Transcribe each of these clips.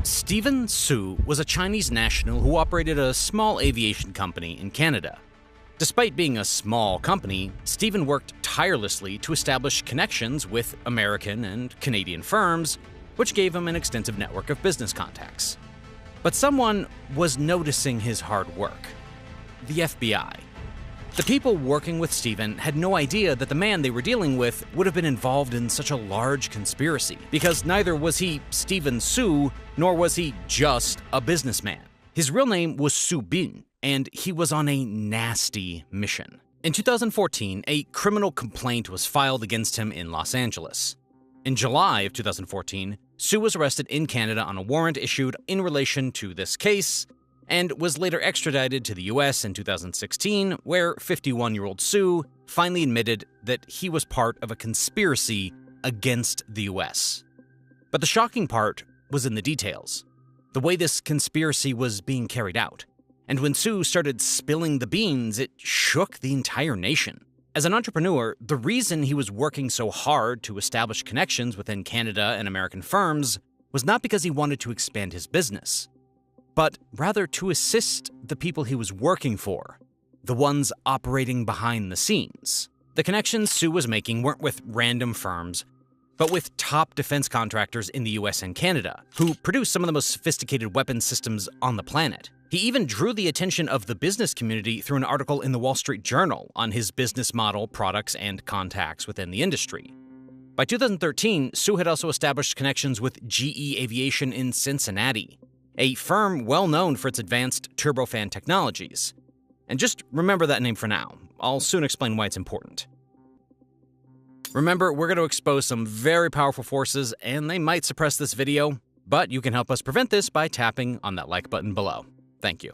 Steven Su was a Chinese national who operated a small aviation company in Canada. Despite being a small company, Steven worked tirelessly to establish connections with American and Canadian firms, which gave him an extensive network of business contacts. But someone was noticing his hard work: the FBI. The people working with Steven had no idea that the man they were dealing with would have been involved in such a large conspiracy, because neither was he Steven Su, nor was he just a businessman. His real name was Su Bin, and he was on a nasty mission. In 2014, a criminal complaint was filed against him in Los Angeles. In July of 2014, Su was arrested in Canada on a warrant issued in relation to this case, and was later extradited to the US in 2016, where 51-year-old Su finally admitted that he was part of a conspiracy against the US. But the shocking part was in the details, the way this conspiracy was being carried out. And when Su started spilling the beans, it shook the entire nation. As an entrepreneur, the reason he was working so hard to establish connections within Canada and American firms was not because he wanted to expand his business, but rather to assist the people he was working for, the ones operating behind the scenes. The connections Su was making weren't with random firms, but with top defense contractors in the US and Canada, who produce some of the most sophisticated weapons systems on the planet. He even drew the attention of the business community through an article in the Wall Street Journal on his business model, products, and contacts within the industry. By 2013, Su had also established connections with GE Aviation in Cincinnati, a firm well known for its advanced turbofan technologies. And just remember that name for now. I'll soon explain why it's important. Remember, we're going to expose some very powerful forces, and they might suppress this video, but you can help us prevent this by tapping on that like button below. Thank you.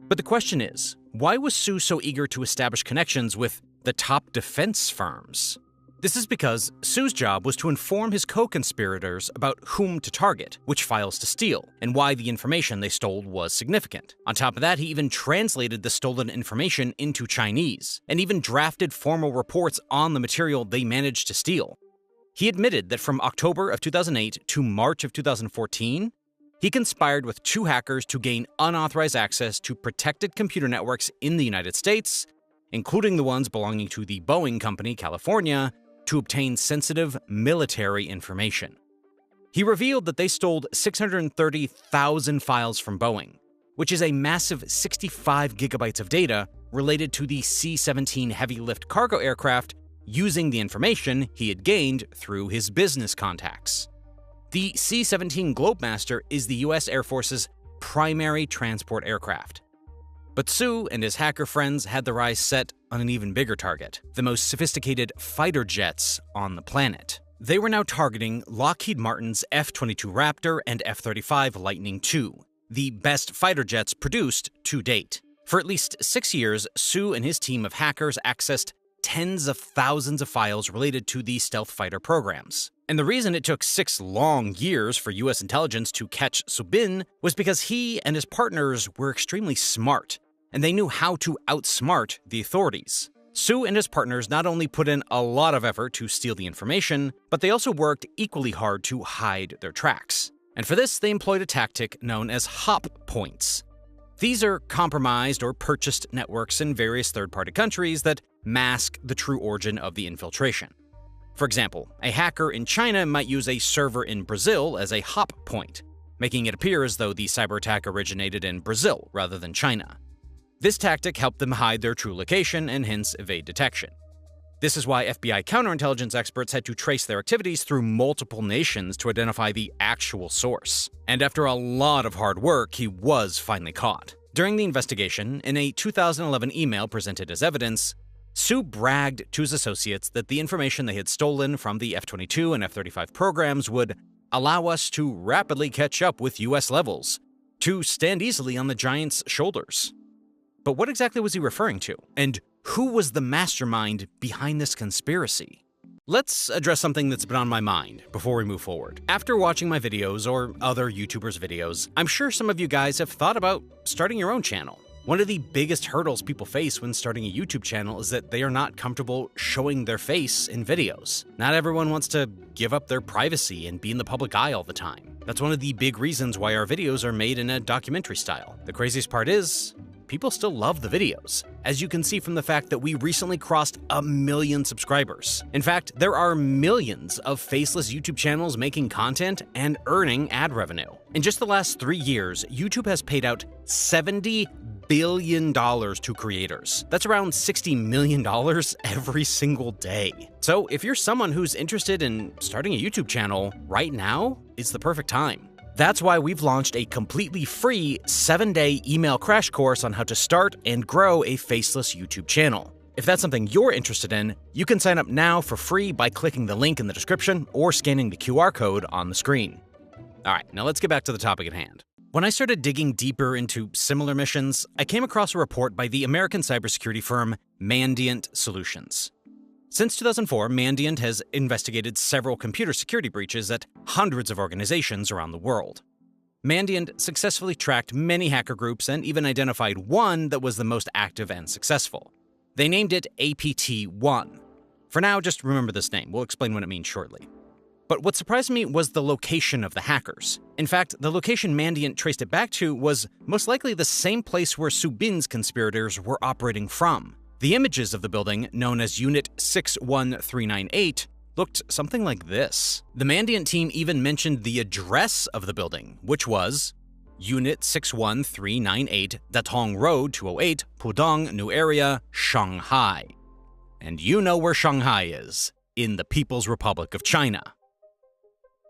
But the question is, why was Su so eager to establish connections with the top defense firms? This is because Su's job was to inform his co-conspirators about whom to target, which files to steal, and why the information they stole was significant. On top of that, he even translated the stolen information into Chinese, and even drafted formal reports on the material they managed to steal. He admitted that from October of 2008 to March of 2014, he conspired with 2 hackers to gain unauthorized access to protected computer networks in the United States, including the ones belonging to the Boeing Company, California, to obtain sensitive military information. He revealed that they stole 630,000 files from Boeing, which is a massive 65 gigabytes of data related to the C-17 heavy-lift cargo aircraft, using the information he had gained through his business contacts. The C-17 Globemaster is the US Air Force's primary transport aircraft. But Su and his hacker friends had their eyes set on an even bigger target: the most sophisticated fighter jets on the planet. They were now targeting Lockheed Martin's F-22 Raptor and F-35 Lightning II, the best fighter jets produced to date. For at least 6 years, Su and his team of hackers accessed tens of thousands of files related to the stealth fighter programs. And the reason it took 6 long years for US intelligence to catch Su Bin was because he and his partners were extremely smart, and they knew how to outsmart the authorities. Su and his partners not only put in a lot of effort to steal the information, but they also worked equally hard to hide their tracks. And for this, they employed a tactic known as hop points. These are compromised or purchased networks in various third-party countries that mask the true origin of the infiltration. For example, a hacker in China might use a server in Brazil as a hop point, making it appear as though the cyber attack originated in Brazil rather than China. This tactic helped them hide their true location and hence evade detection. This is why FBI counterintelligence experts had to trace their activities through multiple nations to identify the actual source. And after a lot of hard work, he was finally caught. During the investigation, in a 2011 email presented as evidence, Su bragged to his associates that the information they had stolen from the F-22 and F-35 programs would allow us to rapidly catch up with US levels, to stand easily on the giant's shoulders. But what exactly was he referring to? And who was the mastermind behind this conspiracy? Let's address something that's been on my mind before we move forward. After watching my videos or other YouTubers' videos, I'm sure some of you guys have thought about starting your own channel. One of the biggest hurdles people face when starting a YouTube channel is that they are not comfortable showing their face in videos. Not everyone wants to give up their privacy and be in the public eye all the time. That's one of the big reasons why our videos are made in a documentary style. The craziest part is, people still love the videos, as you can see from the fact that we recently crossed 1 million subscribers. In fact, there are millions of faceless YouTube channels making content and earning ad revenue. In just the last 3 years, YouTube has paid out $70 billion to creators. That's around $60 million every single day. So if you're someone who's interested in starting a YouTube channel, right now is the perfect time. That's why we've launched a completely free 7-day email crash course on how to start and grow a faceless YouTube channel. If that's something you're interested in, you can sign up now for free by clicking the link in the description or scanning the QR code on the screen. All right, now let's get back to the topic at hand. When I started digging deeper into similar missions, I came across a report by the American cybersecurity firm Mandiant Solutions. Since 2004, Mandiant has investigated several computer security breaches at hundreds of organizations around the world. Mandiant successfully tracked many hacker groups and even identified one that was the most active and successful. They named it APT-1. For now, just remember this name. We'll explain what it means shortly. But what surprised me was the location of the hackers. In fact, the location Mandiant traced it back to was most likely the same place where Subin's conspirators were operating from. The images of the building, known as Unit 61398, looked something like this. The Mandiant team even mentioned the address of the building, which was Unit 61398, Datong Road 208, Pudong, New Area, Shanghai. And you know where Shanghai is, in the People's Republic of China.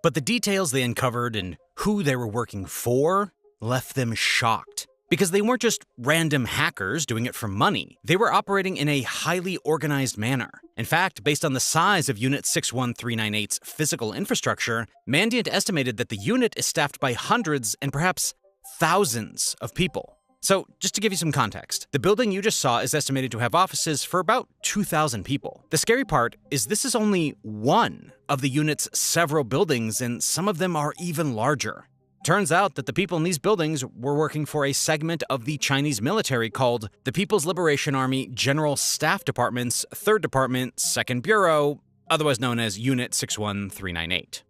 But the details they uncovered and who they were working for left them shocked. Because they weren't just random hackers doing it for money. They were operating in a highly organized manner. In fact, based on the size of Unit 61398's physical infrastructure, Mandiant estimated that the unit is staffed by hundreds and perhaps thousands of people. So, just to give you some context, the building you just saw is estimated to have offices for about 2,000 people. The scary part is this is only one of the unit's several buildings, and some of them are even larger. Turns out that the people in these buildings were working for a segment of the Chinese military called the People's Liberation Army General Staff Department's 3rd Department, 2nd Bureau, otherwise known as Unit 61398.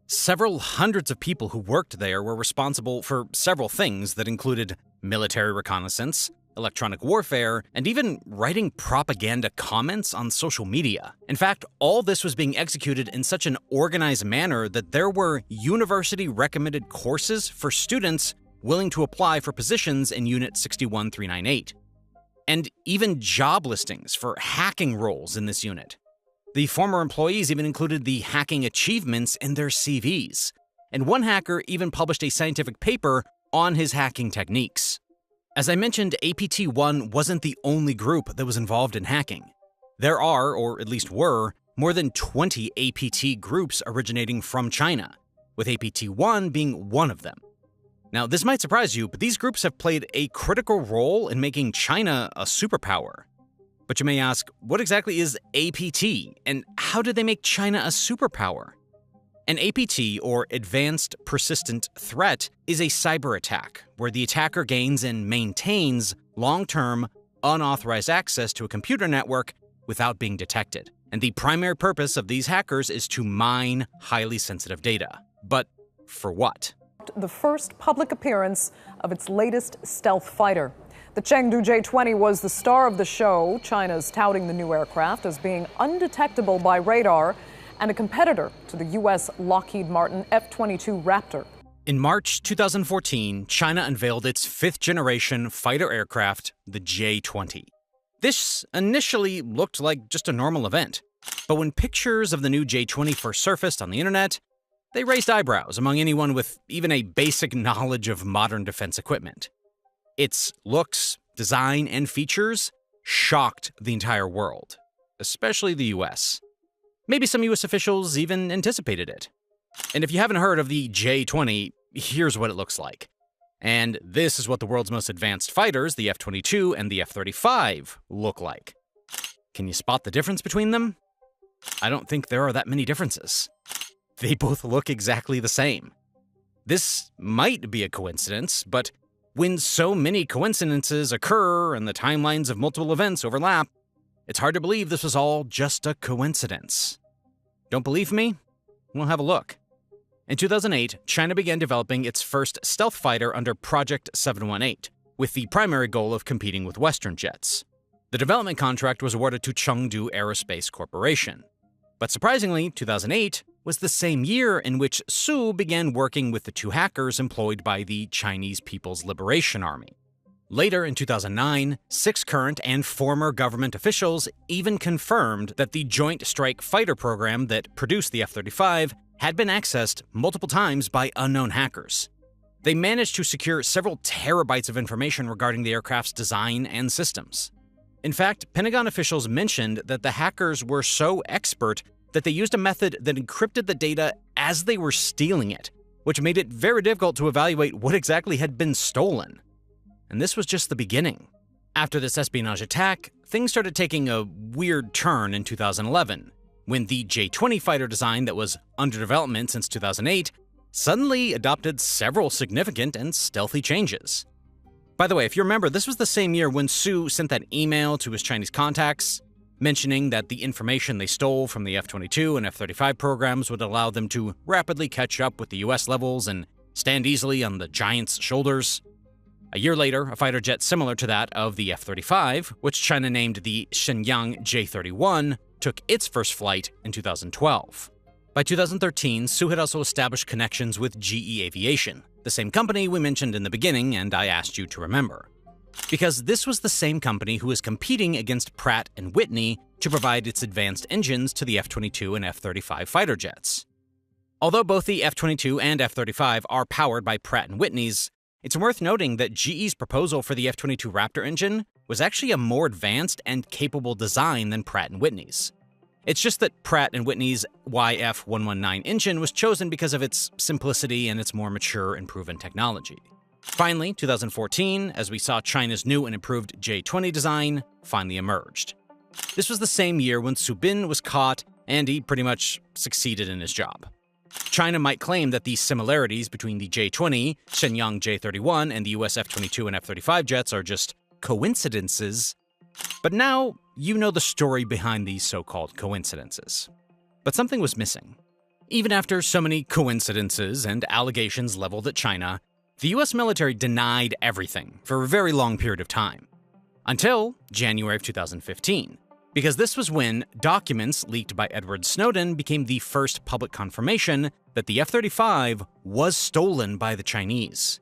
Several hundreds of people who worked there were responsible for several things that included military reconnaissance, electronic warfare, and even writing propaganda comments on social media. In fact, all this was being executed in such an organized manner that there were university-recommended courses for students willing to apply for positions in Unit 61398, and even job listings for hacking roles in this unit. The former employees even included the hacking achievements in their CVs, and one hacker even published a scientific paper on his hacking techniques. As I mentioned, APT-1 wasn't the only group that was involved in hacking. There are, or at least were, more than 20 APT groups originating from China, with APT-1 being one of them. Now, this might surprise you, but these groups have played a critical role in making China a superpower. But you may ask, what exactly is APT, and how did they make China a superpower? An APT, or Advanced Persistent Threat, is a cyber attack where the attacker gains and maintains long-term, unauthorized access to a computer network without being detected. And the primary purpose of these hackers is to mine highly sensitive data. But for what? The first public appearance of its latest stealth fighter. The Chengdu J-20 was the star of the show. China's touting the new aircraft as being undetectable by radar and a competitor to the U.S. Lockheed Martin F-22 Raptor. In March 2014, China unveiled its 5th-generation fighter aircraft, the J-20. This initially looked like just a normal event, but when pictures of the new J-20 first surfaced on the internet, they raised eyebrows among anyone with even a basic knowledge of modern defense equipment. Its looks, design, and features shocked the entire world, especially the U.S. Maybe some U.S. officials even anticipated it. And if you haven't heard of the J-20, here's what it looks like. And this is what the world's most advanced fighters, the F-22 and the F-35, look like. Can you spot the difference between them? I don't think there are that many differences. They both look exactly the same. This might be a coincidence, but When so many coincidences occur and the timelines of multiple events overlap, it's hard to believe this was all just a coincidence. Don't believe me? We'll have a look. In 2008, China began developing its first stealth fighter under Project 718, with the primary goal of competing with Western jets. The development contract was awarded to Chengdu Aerospace Corporation. But surprisingly, 2008 was the same year in which Su began working with the two hackers employed by the Chinese People's Liberation Army. Later, in 2009, 6 current and former government officials even confirmed that the Joint Strike Fighter program that produced the F-35 had been accessed multiple times by unknown hackers. They managed to secure several terabytes of information regarding the aircraft's design and systems. In fact, Pentagon officials mentioned that the hackers were so expert that they used a method that encrypted the data as they were stealing it, which made it very difficult to evaluate what exactly had been stolen. And this was just the beginning. After this espionage attack, things started taking a weird turn in 2011, when the J-20 fighter design that was under development since 2008 suddenly adopted several significant and stealthy changes. By the way, if you remember, this was the same year when Su sent that email to his Chinese contacts, mentioning that the information they stole from the F-22 and F-35 programs would allow them to rapidly catch up with the US levels and stand easily on the giant's shoulders. A year later, a fighter jet similar to that of the F-35, which China named the Shenyang J-31, took its first flight in 2012. By 2013, Su had also established connections with GE Aviation, the same company we mentioned in the beginning and I asked you to remember. Because this was the same company who was competing against Pratt & Whitney to provide its advanced engines to the F-22 and F-35 fighter jets. Although both the F-22 and F-35 are powered by Pratt & Whitney's, it's worth noting that GE's proposal for the F-22 Raptor engine was actually a more advanced and capable design than Pratt & Whitney's. It's just that Pratt & Whitney's YF-119 engine was chosen because of its simplicity and its more mature and proven technology. Finally, 2014, as we saw China's new and improved J-20 design finally emerged. This was the same year when Su Bin was caught and he pretty much succeeded in his job. China might claim that the similarities between the J-20, Shenyang J-31, and the US F-22 and F-35 jets are just coincidences, but now you know the story behind these so-called coincidences. But something was missing. Even after so many coincidences and allegations leveled at China, the US military denied everything for a very long period of time. Until January of 2015, because this was when documents leaked by Edward Snowden became the first public confirmation that the F-35 was stolen by the Chinese.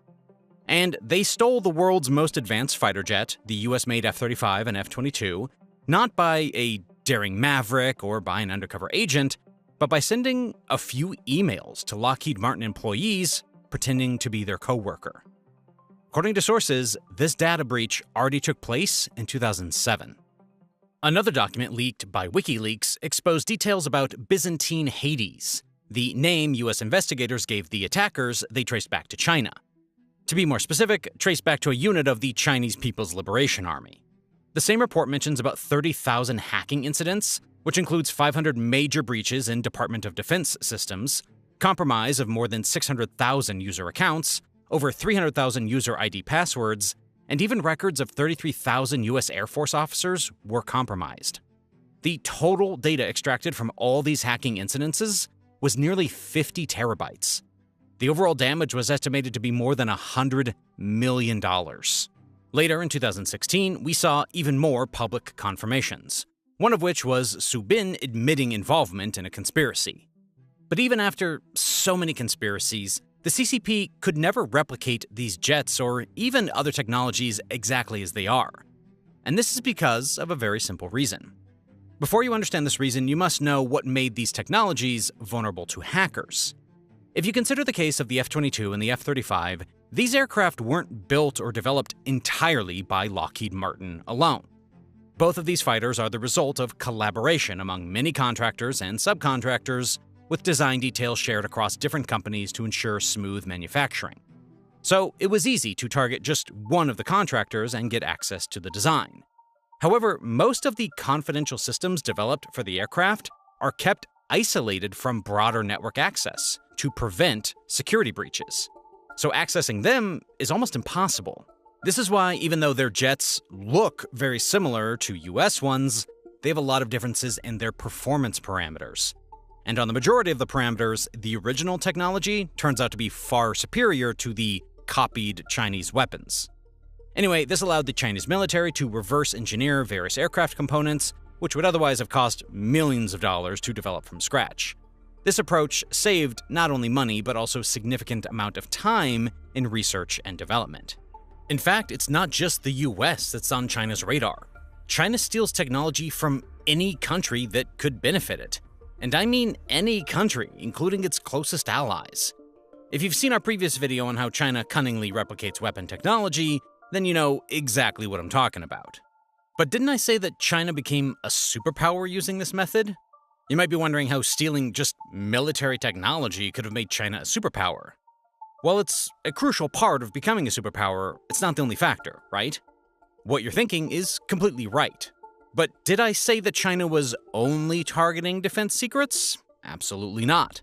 And they stole the world's most advanced fighter jet, the US-made F-35 and F-22, not by a daring maverick or by an undercover agent, but by sending a few emails to Lockheed Martin employees pretending to be their co-worker. According to sources, this data breach already took place in 2007. Another document leaked by WikiLeaks exposed details about Byzantine Hades, the name US investigators gave the attackers they traced back to China. To be more specific, traced back to a unit of the Chinese People's Liberation Army. The same report mentions about 30,000 hacking incidents, which includes 500 major breaches in Department of Defense systems, compromise of more than 600,000 user accounts, over 300,000 user ID passwords, and even records of 33,000 US Air Force officers were compromised. The total data extracted from all these hacking incidences was nearly 50 terabytes. The overall damage was estimated to be more than $100 million. Later in 2016, we saw even more public confirmations, one of which was Su Bin admitting involvement in a conspiracy. But even after so many conspiracies, the CCP could never replicate these jets or even other technologies exactly as they are. And this is because of a very simple reason. Before you understand this reason, you must know what made these technologies vulnerable to hackers. If you consider the case of the F-22 and the F-35, these aircraft weren't built or developed entirely by Lockheed Martin alone. Both of these fighters are the result of collaboration among many contractors and subcontractors, with design details shared across different companies to ensure smooth manufacturing. So it was easy to target just one of the contractors and get access to the design. However, most of the confidential systems developed for the aircraft are kept isolated from broader network access to prevent security breaches. so accessing them is almost impossible. This is why, even though their jets look very similar to US ones, they have a lot of differences in their performance parameters. And on the majority of the parameters, the original technology turns out to be far superior to the copied Chinese weapons. Anyway, this allowed the Chinese military to reverse engineer various aircraft components, which would otherwise have cost millions of dollars to develop from scratch. This approach saved not only money, but also a significant amount of time in research and development. In fact, it's not just the US that's on China's radar. China steals technology from any country that could benefit it. And I mean any country, including its closest allies. If you've seen our previous video on how China cunningly replicates weapon technology, then you know exactly what I'm talking about. But didn't I say that China became a superpower using this method? You might be wondering how stealing just military technology could have made China a superpower. While it's a crucial part of becoming a superpower, it's not the only factor, right? What you're thinking is completely right. But did I say that China was only targeting defense secrets? Absolutely not.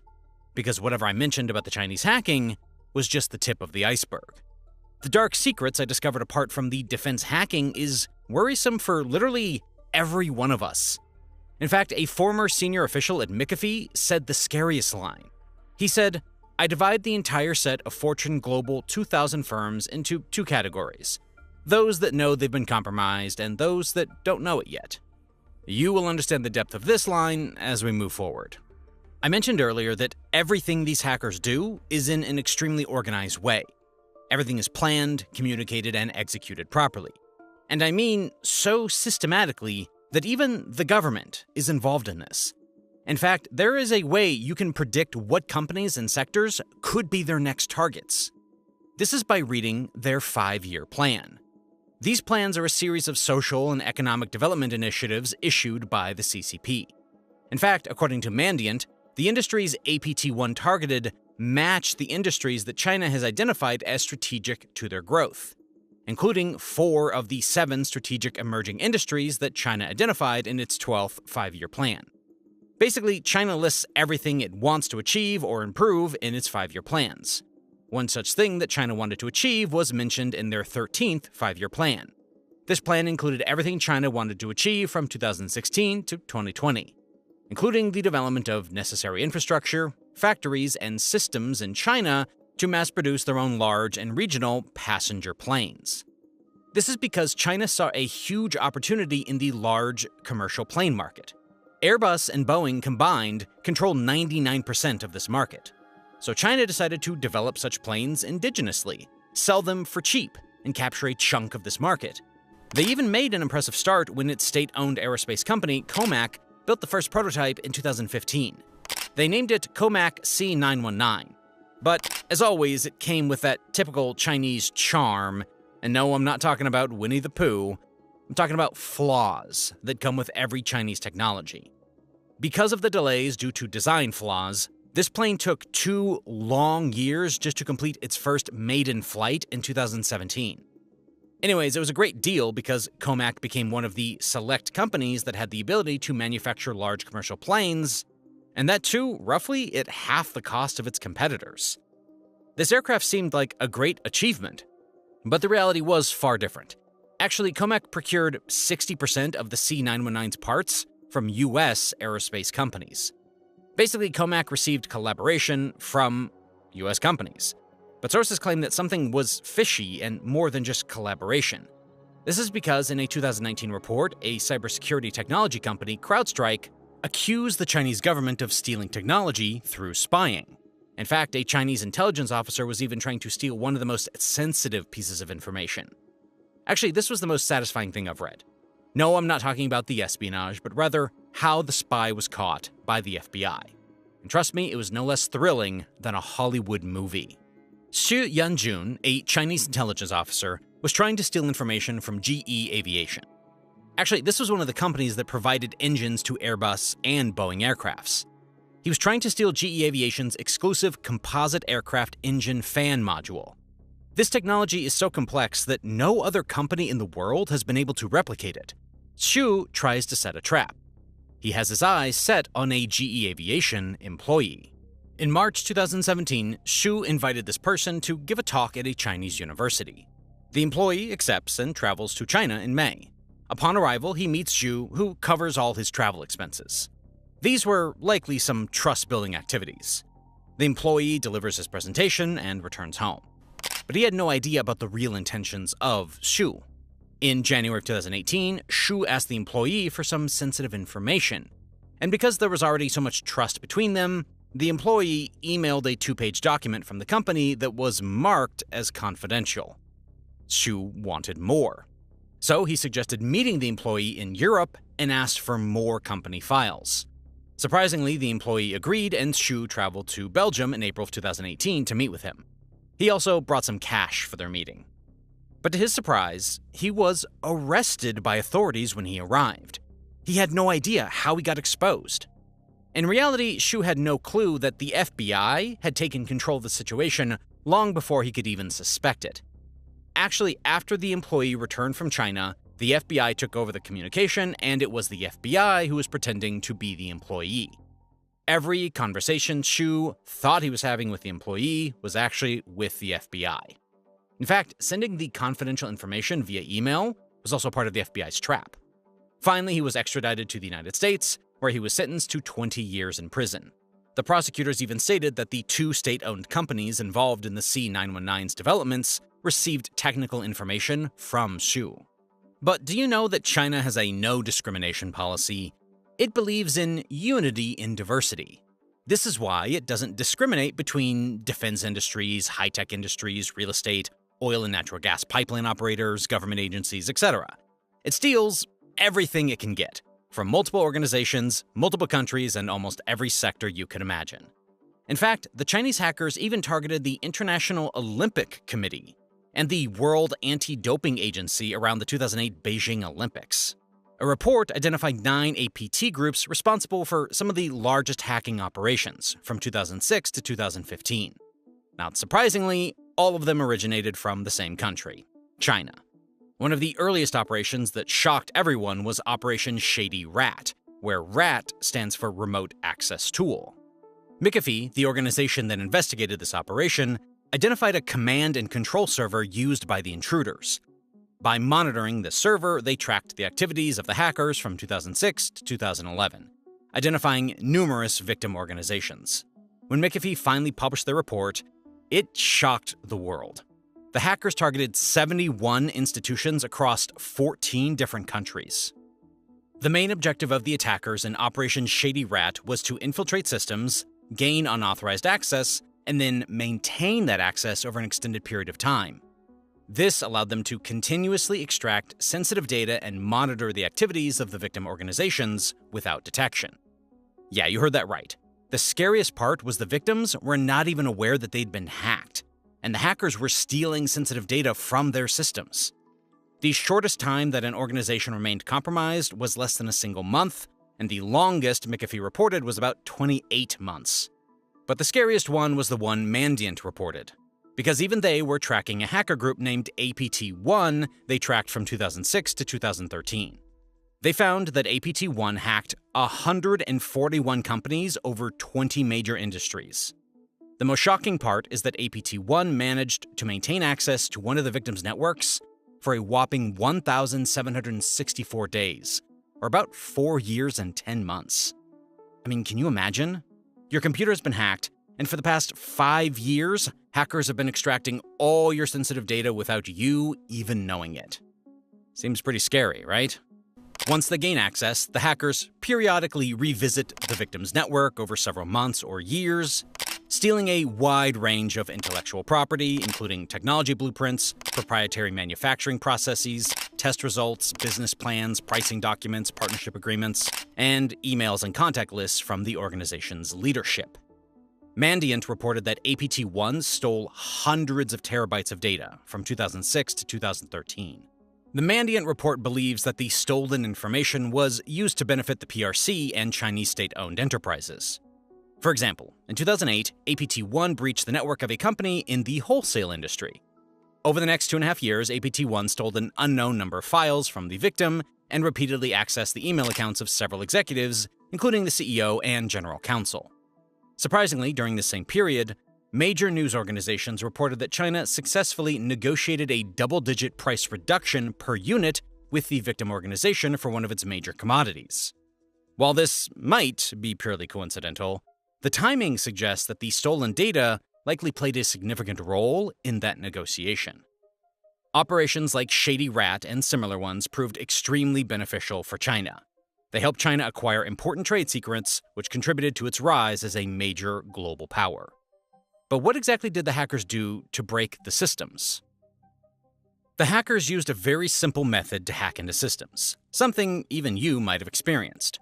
Because whatever I mentioned about the Chinese hacking was just the tip of the iceberg. The dark secrets I discovered apart from the defense hacking is worrisome for literally every one of us. In fact, a former senior official at McAfee said the scariest line. He said, "I divide the entire set of Fortune Global 2000 firms into two categories. Those that know they've been compromised and those that don't know it yet." You will understand the depth of this line as we move forward. I mentioned earlier that everything these hackers do is in an extremely organized way. Everything is planned, communicated, and executed properly. And I mean so systematically that even the government is involved in this. In fact, there is a way you can predict what companies and sectors could be their next targets. This is by reading their 5-year plan. These plans are a series of social and economic development initiatives issued by the CCP. In fact, according to Mandiant, the industries APT-1 targeted match the industries that China has identified as strategic to their growth, including 4 of the 7 strategic emerging industries that China identified in its 12th 5-year plan. Basically, China lists everything it wants to achieve or improve in its 5-year plans. One such thing that China wanted to achieve was mentioned in their 13th 5-year plan. This plan included everything China wanted to achieve from 2016 to 2020, including the development of necessary infrastructure, factories, and systems in China to mass-produce their own large and regional passenger planes. This is because China saw a huge opportunity in the large commercial plane market. Airbus and Boeing combined control 99% of this market. So China decided to develop such planes indigenously, sell them for cheap, and capture a chunk of this market. They even made an impressive start when its state-owned aerospace company, Comac, built the first prototype in 2015. They named it Comac C919. But, as always, it came with that typical Chinese charm. And no, I'm not talking about Winnie the Pooh. I'm talking about flaws that come with every Chinese technology. Because of the delays due to design flaws, this plane took 2 long years just to complete its first maiden flight in 2017. Anyways, it was a great deal because Comac became one of the select companies that had the ability to manufacture large commercial planes, and that too, roughly at half the cost of its competitors. This aircraft seemed like a great achievement, but the reality was far different. Actually, Comac procured 60% of the C919's parts from US aerospace companies. Basically, Comac received collaboration from US companies. But sources claim that something was fishy and more than just collaboration. This is because in a 2019 report, a cybersecurity technology company, CrowdStrike, accused the Chinese government of stealing technology through spying. In fact, a Chinese intelligence officer was even trying to steal one of the most sensitive pieces of information. Actually, this was the most satisfying thing I've read. No, I'm not talking about the espionage, but rather how the spy was caught by the FBI. And trust me, it was no less thrilling than a Hollywood movie. Xu Yanjun, a Chinese intelligence officer, was trying to steal information from GE Aviation. Actually, this was one of the companies that provided engines to Airbus and Boeing aircrafts. He was trying to steal GE Aviation's exclusive composite aircraft engine fan module. This technology is so complex that no other company in the world has been able to replicate it. Xu tries to set a trap. He has his eyes set on a GE Aviation employee. In March 2017, Xu invited this person to give a talk at a Chinese university. The employee accepts and travels to China in May. Upon arrival, he meets Xu, who covers all his travel expenses. These were likely some trust-building activities. The employee delivers his presentation and returns home. But he had no idea about the real intentions of Xu. In January of 2018, Xu asked the employee for some sensitive information. And because there was already so much trust between them, the employee emailed a 2-page document from the company that was marked as confidential. Xu wanted more. So he suggested meeting the employee in Europe and asked for more company files. Surprisingly, the employee agreed, and Xu traveled to Belgium in April of 2018 to meet with him. He also brought some cash for their meeting. But to his surprise, he was arrested by authorities when he arrived. He had no idea how he got exposed. In reality, Xu had no clue that the FBI had taken control of the situation long before he could even suspect it. Actually, after the employee returned from China, the FBI took over the communication, and it was the FBI who was pretending to be the employee. Every conversation Xu thought he was having with the employee was actually with the FBI. In fact, sending the confidential information via email was also part of the FBI's trap. Finally, he was extradited to the United States, where he was sentenced to 20 years in prison. The prosecutors even stated that the 2 state-owned companies involved in the C919's developments received technical information from Xu. But do you know that China has a no-discrimination policy? It believes in unity in diversity. This is why it doesn't discriminate between defense industries, high-tech industries, real estate, oil and natural gas pipeline operators, government agencies, etc. It steals everything it can get, from multiple organizations, multiple countries, and almost every sector you could imagine. In fact, the Chinese hackers even targeted the International Olympic Committee and the World Anti-Doping Agency around the 2008 Beijing Olympics. A report identified 9 APT groups responsible for some of the largest hacking operations from 2006 to 2015. Not surprisingly, all of them originated from the same country, China. One of the earliest operations that shocked everyone was Operation Shady Rat, where RAT stands for Remote Access Tool. McAfee, the organization that investigated this operation, identified a command and control server used by the intruders. By monitoring the server, they tracked the activities of the hackers from 2006 to 2011, identifying numerous victim organizations. When McAfee finally published their report, it shocked the world. The hackers targeted 71 institutions across 14 different countries. The main objective of the attackers in Operation Shady Rat was to infiltrate systems, gain unauthorized access, and then maintain that access over an extended period of time. This allowed them to continuously extract sensitive data and monitor the activities of the victim organizations without detection. Yeah, you heard that right. The scariest part was the victims were not even aware that they'd been hacked, and the hackers were stealing sensitive data from their systems. The shortest time that an organization remained compromised was less than a single month, and the longest McAfee reported was about 28 months. But the scariest one was the one Mandiant reported, because even they were tracking a hacker group named APT-1 they tracked from 2006 to 2013. They found that APT-1 hacked 141 companies over 20 major industries. The most shocking part is that APT-1 managed to maintain access to one of the victims' networks for a whopping 1,764 days, or about 4 years and 10 months. I mean, can you imagine? Your computer has been hacked, and for the past 5 years, hackers have been extracting all your sensitive data without you even knowing it. Seems pretty scary, right? Once they gain access, the hackers periodically revisit the victim's network over several months or years, stealing a wide range of intellectual property, including technology blueprints, proprietary manufacturing processes, test results, business plans, pricing documents, partnership agreements, and emails and contact lists from the organization's leadership. Mandiant reported that APT-1 stole hundreds of terabytes of data from 2006 to 2013. The Mandiant report believes that the stolen information was used to benefit the PRC and Chinese state-owned enterprises. For example, in 2008, APT-1 breached the network of a company in the wholesale industry. Over the next 2.5 years, APT-1 stole an unknown number of files from the victim and repeatedly accessed the email accounts of several executives, including the CEO and general counsel. Surprisingly, during the same period, major news organizations reported that China successfully negotiated a double-digit price reduction per unit with the victim organization for one of its major commodities. While this might be purely coincidental, the timing suggests that the stolen data likely played a significant role in that negotiation. Operations like Shady Rat and similar ones proved extremely beneficial for China. They helped China acquire important trade secrets, which contributed to its rise as a major global power. But what exactly did the hackers do to break the systems? The hackers used a very simple method to hack into systems, something even you might have experienced.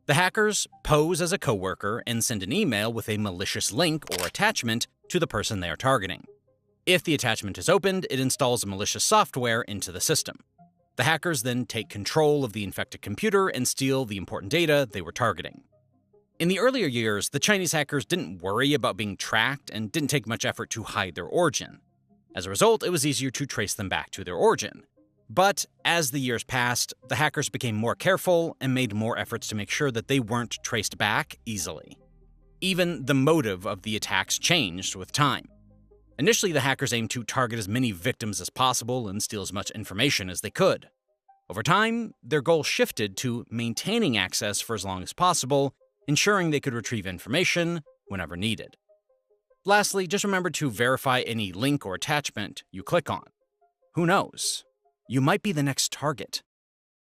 The hackers pose as a coworker and send an email with a malicious link or attachment to the person they are targeting. If the attachment is opened, it installs malicious software into the system. The hackers then take control of the infected computer and steal the important data they were targeting. In the earlier years, the Chinese hackers didn't worry about being tracked and didn't take much effort to hide their origin. As a result, it was easier to trace them back to their origin. But as the years passed, the hackers became more careful and made more efforts to make sure that they weren't traced back easily. Even the motive of the attacks changed with time. Initially, the hackers aimed to target as many victims as possible and steal as much information as they could. Over time, their goal shifted to maintaining access for as long as possible, ensuring they could retrieve information whenever needed. Lastly, just remember to verify any link or attachment you click on. Who knows? You might be the next target.